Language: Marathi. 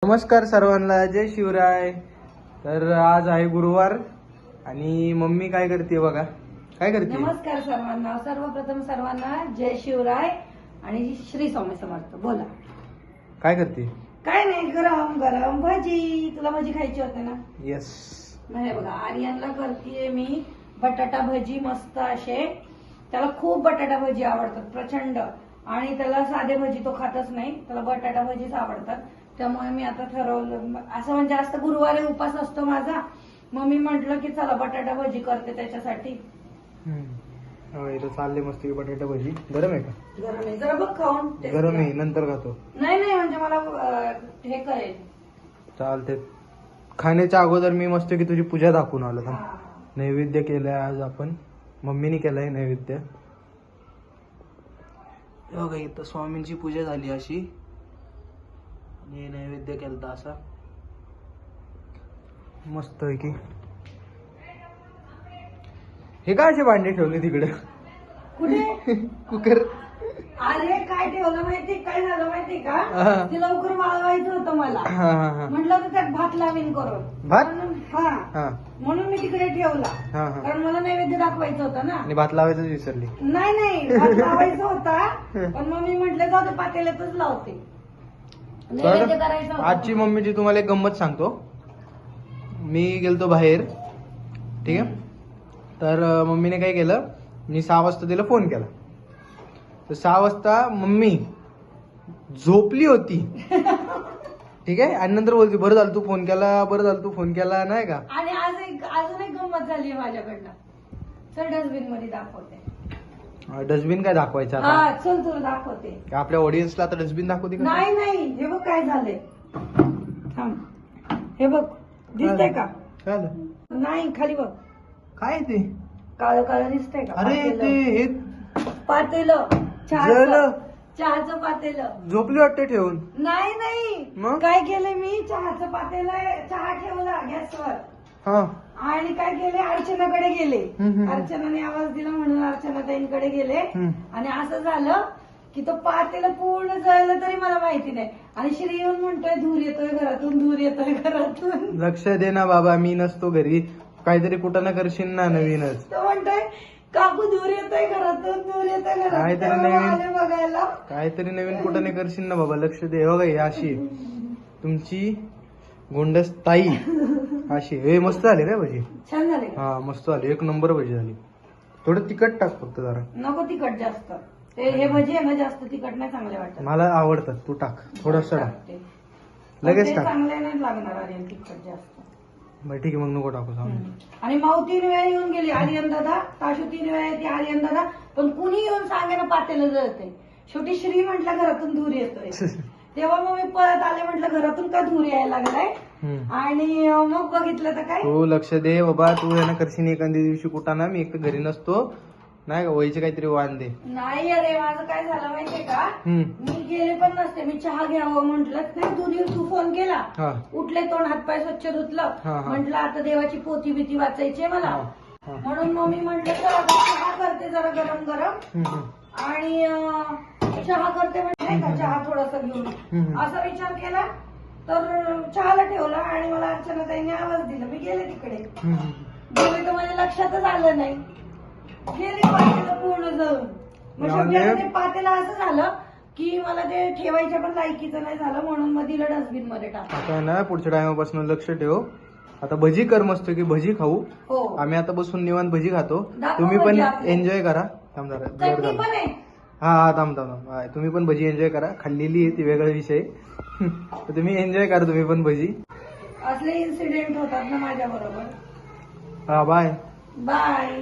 नमस्कार सर्वांना, जय शिवराय. तर आज आहे गुरुवार आणि मम्मी काय करते बघा. काय करते? नमस्कार सर्वांना. सर्वप्रथम सर्वांना जय शिवराय आणि श्री स्वामी समर्थ. बोला काय करते? काय नाही, गरम गरम भजी. तुला भजी खायची होते ना? यस. नाही बघा, आर्यनला करतेय मी बटाटा भजी मस्त असे. त्याला खूप बटाटा भजी आवडतात प्रचंड, आणि त्याला साधे भजी तो खातच नाही, त्याला बटाटा भजीच आवडतात. त्यामुळे मी आता ठरवलं, असं म्हणजे जास्त गुरुवारी उपास असतो माझा, मग मी म्हंटल की चला बटाटा भजी करते त्याच्यासाठी. चालले मस्त बटाटा भजी. गरम आहे का? गरम आहे, जरा बघ खाऊन. गरम आहे, नंतर खातो. नाही नाही, म्हणजे मला हे करेल. चालते. खाण्याच्या अगोदर मी मस्त की तुझी पूजा दाखवून आलो. नैवेद्य केलंय आज आपण, मम्मीने केलंय नैवेद्य. बघा इथं स्वामींची पूजा झाली अशी, आणि नैवेद्य केलता असा मस्त आहे की. हे काय असे भांडे ठेवले तिकडे? कुठे? कुकर. अरे काय ठेवलं माहिती, काय झालं माहिती का, ते लवकर वाळवायचं होतं मला. म्हटलं तर त्यात भात लावीन करून. भात? हा, म्हणून मी तिकडे ठेवला, कारण मला नैवेद्य दाखवायचं होतं ना. आणि भात लावायचं विसरली. नाही, भात लावायचा होता, पण मग मी म्हटलं जाऊ दे पातेल्यातच लावते. नैवेद्य करायचं होतं. आजची मम्मीची तुम्हाला एक गंमत सांगतो. मी गेलतो बाहेर, ठीक आहे. तर मम्मीने काय केलं, मी 6 वाजता तिला फोन केला. तर 6 वाजता मम्मी झोपली होती, ठीक आहे. आणि नंतर बोलती बरं झालं तू फोन केला, बरं झालं तू फोन केला, नाही का. आणि अजून एक गंमत झाली माझ्याकडनं. चल डस्टबिन मध्ये दाखवते. डस्टबिन काय दाखवायचं आता? हा चल तुला दाखवते. आपल्या ऑडियन्सला आता डस्टबिन दाखवते का? नाही, हे बघ काय झालंय. थांब, हे बघ दिसतंय का? काय नाही, खाली बघ. काय ते काळं काळं दिसतंय का? अरे ते हे पातेलं, चहाचं पातेलं. झोपली वाटते ठेवून. नाही, मग काय केलंय मी, चहाचं पातेलं, चहा ठेवला गॅसवर. हा. आणि काय केले, अर्चनाकडे गेले. अर्चनाने आवाज दिला म्हणून अर्चनाताईंकडे गेले. आणि असं झालं की तो पातेलं पूर्ण जळलं तरी मला माहिती नाही. आणि श्री येऊन म्हणतोय धूर येतोय घरातून, धूर येतोय घरातून. लक्ष दे ना बाबा, मी नसतो घरी, काहीतरी कुठं ना करशील ना नवीनच. तो म्हणतोय काकू धूर येतोय घरातून, धूर येतोय घरातून. काहीतरी नवीन बघायला, काहीतरी नवीन कुठं नाही करशील ना बाबा, लक्ष दे. हो गाई अशी तुमची गोंडस ताई अशी. हे मस्त झाले रे भजी. छान झाले. हा मस्त झाली, एक नंबर भजी झाली. थोडं तिखट टाक फक्त जरा. नको तिखट जास्त, हे भजी आहे ना जास्त तिखट नाही चांगले वाटत. मला आवडतात, तू टाक थोडस टाक, लगेच टाक. चांगले नाही लागणार आर्यन तिखट जास्त. बरं ठीक आहे, मग नको टाकू सांग. आणि माऊ 3 वेळा येऊन गेली, आर्यन दादा. ताशू 3 वेळा येते, आर्यन दादा. पण कुणी येऊन सांगायला पातेलं जळते. शेवटी श्री म्हटलं घरातून धूर येतोय. तेव्हा मग मी परत आले, म्हटलं घरातून का धूर यायला लागलाय. आणि मग बघितलं तर काय. तू लक्ष दे बाबा, तू ना करशील एखाद्या दिवशी कुठं ना, मी एक घरी नसतो नाही का, वयचे काहीतरी वाण दे. नाही अरे, माझं काय झालं माहितीये का, मी गेले पण नसते. मी चहा घ्यावं म्हंटल, नाही तू फोन केला, उठले, तोंड हातपाय स्वच्छ धुतलं. म्हंटल आता देवाची पोथी भीती वाचायची मला, म्हणून मग मी म्हंटल चहा करते जरा गरम गरम. आणि चहा करते म्हणजे का, चहा थोडासा घेऊन असा विचार केला. तर चहाला ठेवला आणि मला अर्चनाताईने आवाज दिला. मी गेले तिकडे, गेले तर माझ्या लक्षातच आलं नाही. गेले पातेलं पूर्ण जळून. मग शेवटी पातेलं असं झालं की मला ते ठेवायच्या पण लायकीचं नाही झालं, म्हणून मग दिलं डस्टबिन मध्ये टाक. आता ना पुढच्या टायमापासून लक्ष ठेव. आता भजी कर मस्त की, भजी खाऊ. आम्ही आता बसून निवांत भजी खातो. तुम्ही पण एन्जॉय करा. थांब हा थांब. तुम्ही पण भजी एन्जॉय करा. खाल्लेली आहे ती वेगळा विषय. तुम्ही एन्जॉय करा तुम्ही पण भजी. असले इन्सिडेंट होतात ना माझ्या बरोबर. हा बाय. बाय.